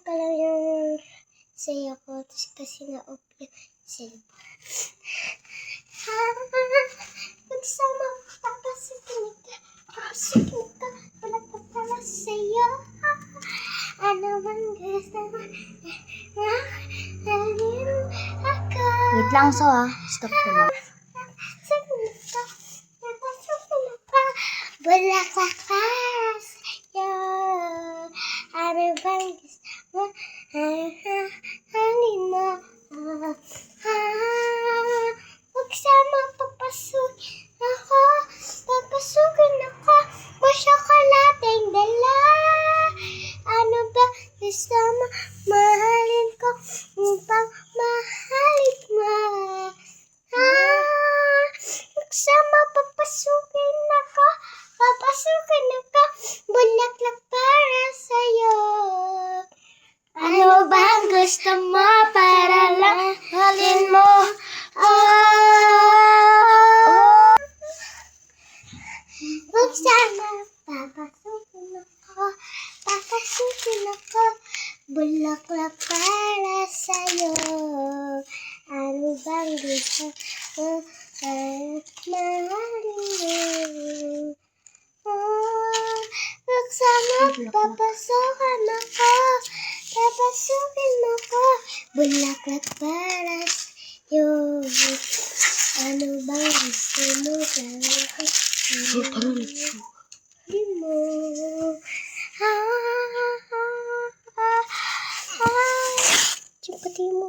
ka lang yung saya ko. Tapos kasi na-off yung cellphone. Magsama papasukin ka. Wala pa pala sa'yo. Ano bang gusto mo? Wait lang, so stop ko lang. Bulaklak para sa'yo. Ano bang gusto mo? Halin mo. Magsama papasukin ako. Papasukin ako. Masyokolating dala. Ano ba gusto mo? Mahalin ko. Upang mahalin mo. Magsama papasukin ako. Papasukin ako. Bulaklak para sa'yo. Ano bang gusto mo para lang halin mo? Magsama papasukin ako. Papasukin ako. Bulaklak para sa'yo. Ano bang gusto mo? Mahalin mo. Magsama papasukan ako. Papasukin ako. Bulaklak para sa'yo. Ano bang gusto mo? Di mo. Pati mo.